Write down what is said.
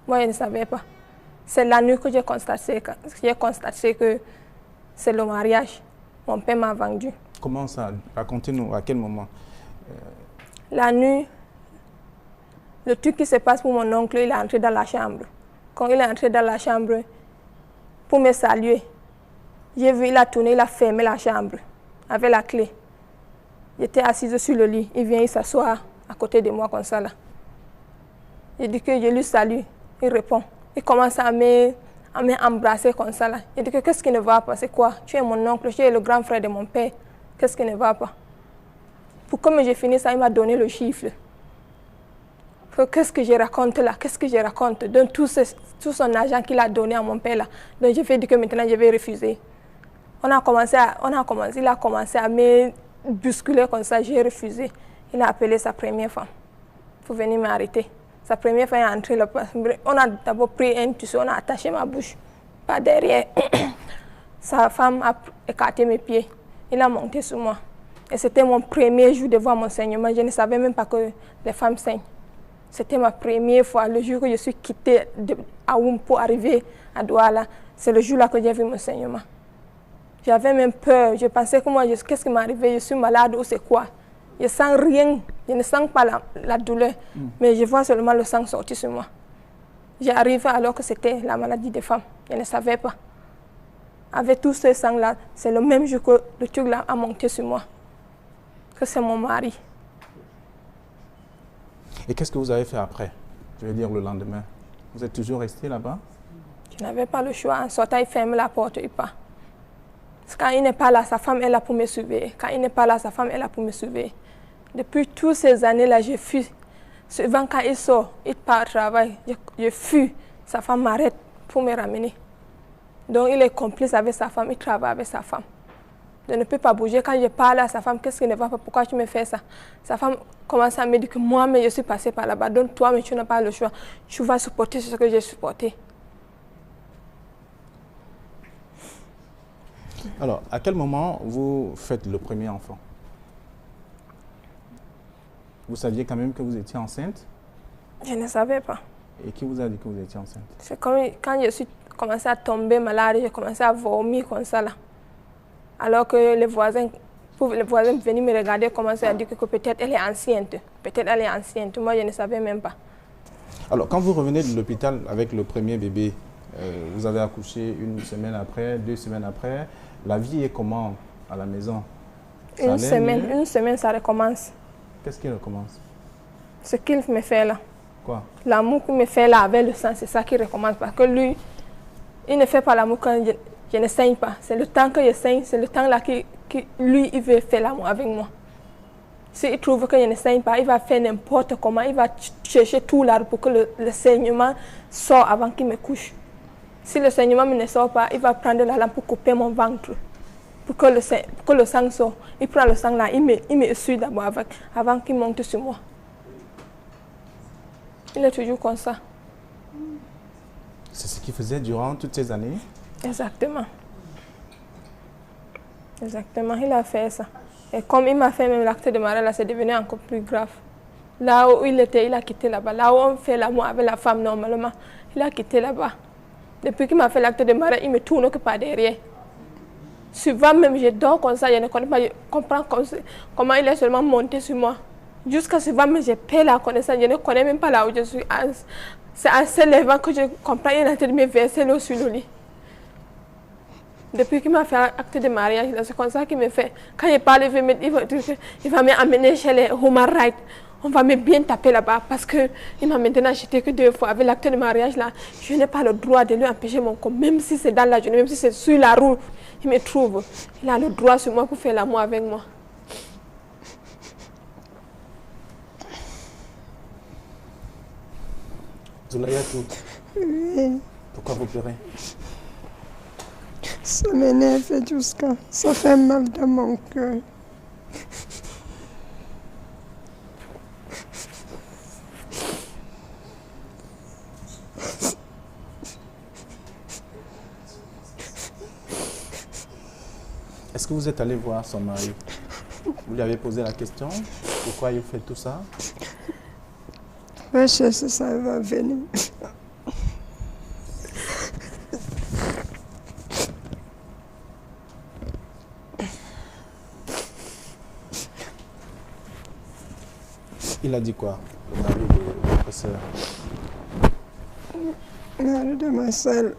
Moi, je ne savais pas. C'est la nuit que j'ai constaté que c'est le mariage. Mon père m'a vendu. Comment ça? Racontez-nous, à quel moment? La nuit, le truc qui se passe pour mon oncle, il est entré dans la chambre. Quand il est entré dans la chambre, pour me saluer, j'ai vu, il a tourné, il a fermé la chambre avec la clé. J'étais assise sur le lit. Il vient, il s'assoit à côté de moi comme ça là. Je dis que je lui salue. Il répond. Il commence à m'embrasser comme ça là. Je dis que qu'est-ce qui ne va pas? C'est quoi? Tu es mon oncle, tu es le grand frère de mon père. Qu'est-ce qui ne va pas? Pour comme j'ai fini ça, il m'a donné le chiffre. Qu'est-ce que je raconte là? Qu'est-ce que je raconte? Donc tout son argent qu'il a donné à mon père là. Donc je fais dire que maintenant je vais refuser. Il a commencé à me bousculer comme ça, j'ai refusé. Il a appelé sa première femme pour venir m'arrêter. Sa première femme est entrée là. On a d'abord pris un tissu, on a attaché ma bouche par derrière. Sa femme a écarté mes pieds. Il a monté sur moi. Et c'était mon premier jour de voir mon saignement. Je ne savais même pas que les femmes saignent. C'était ma première fois, le jour que je suis quittée à Oum pour arriver à Douala. C'est le jour-là que j'ai vu mon saignement. J'avais même peur. Je pensais que moi, qu'est-ce qui m'est arrivé? Je suis malade ou c'est quoi? Je ne sens rien. Je ne sens pas la douleur. Mais je vois seulement le sang sortir sur moi. J'ai arrivé alors que c'était la maladie des femmes. Je ne savais pas. Avec tout ce sang-là, c'est le même jour que le truc-là a monté sur moi. Que c'est mon mari. Et qu'est-ce que vous avez fait après? Je veux dire le lendemain. Vous êtes toujours resté là-bas? Je n'avais pas le choix. En sortant, il ferme la porte, il part. Quand il n'est pas là, sa femme est là pour me surveiller. Quand il n'est pas là, sa femme est là pour me surveiller. Depuis toutes ces années-là, je fuis. Souvent, quand il sort, il part au travail, je fuis. Sa femme m'arrête pour me ramener. Donc, il est complice avec sa femme, il travaille avec sa femme. Je ne peux pas bouger. Quand je parle à sa femme, qu'est-ce qui ne va pas? Pourquoi tu me fais ça? Sa femme commence à me dire que moi, mais je suis passée par là-bas. Donc, toi, mais tu n'as pas le choix. Tu vas supporter ce que j'ai supporté. Alors, à quel moment vous faites le premier enfant? Vous saviez quand même que vous étiez enceinte? Je ne savais pas. Et qui vous a dit que vous étiez enceinte? C'est comme quand je suis commencé à tomber malade, j'ai commencé à vomir comme ça là. Alors que les voisins venaient me regarder, commençaient à dire que peut-être elle est enceinte. Peut-être elle est enceinte. Moi, je ne savais même pas. Alors, quand vous revenez de l'hôpital avec le premier bébé, vous avez accouché une semaine après, 2 semaines après. La vie est comment à la maison? Une semaine, ça recommence. Qu'est-ce qui recommence? Ce qu'il me fait là. Quoi? L'amour qu'il me fait là avec le sang, c'est ça qui recommence. Parce que lui, il ne fait pas l'amour quand je ne saigne pas. C'est le temps que je saigne, c'est le temps là que lui, il veut faire l'amour avec moi. S'il trouve que je ne saigne pas, il va faire n'importe comment. Il va chercher tout l'art pour que le saignement sorte avant qu'il me couche. Si le saignement ne sort pas, il va prendre la lampe pour couper mon ventre. Pour que le sang sorte. Il prend le sang là, il me essuie d'abord avant qu'il monte sur moi. Il est toujours comme ça. C'est ce qu'il faisait durant toutes ces années? Exactement. Exactement, il a fait ça. Et comme il m'a fait même l'acte de mariage, là, c'est devenu encore plus grave. Là où il était, il a quitté là-bas. Là où on fait l'amour avec la femme normalement, il a quitté là-bas. Depuis qu'il m'a fait l'acte de mariage, il me tourne que par derrière. Souvent même, je dors comme ça, je ne connais pas, je comprends comment il est seulement monté sur moi. Jusqu'à souvent même, j'ai perdu la connaissance, je ne connais même pas là où je suis. C'est en se levant que je comprends, il est en train de me verser l'eau sur le lit. Depuis qu'il m'a fait l'acte de mariage, c'est comme ça qu'il me fait. Quand il parle, il va m'amener chez les Human Rights. On va me bien taper là-bas parce qu'il m'a maintenant acheté que 2 fois. Avec l'acte de mariage là, je n'ai pas le droit de lui empêcher mon corps. Même si c'est dans la journée, même si c'est sur la route, il me trouve. Il a le droit sur moi pour faire l'amour avec moi. Zoulayatou, Oui, pourquoi vous pleurez? ça m'énerve jusqu'à... Ça fait mal dans mon cœur. Est-ce que vous êtes allé voir son mari? Vous lui avez posé la question? Pourquoi il fait tout ça? Va chercher ça, il va venir. Il a dit quoi, le mari de votre sœur? Le mari de ma sœur,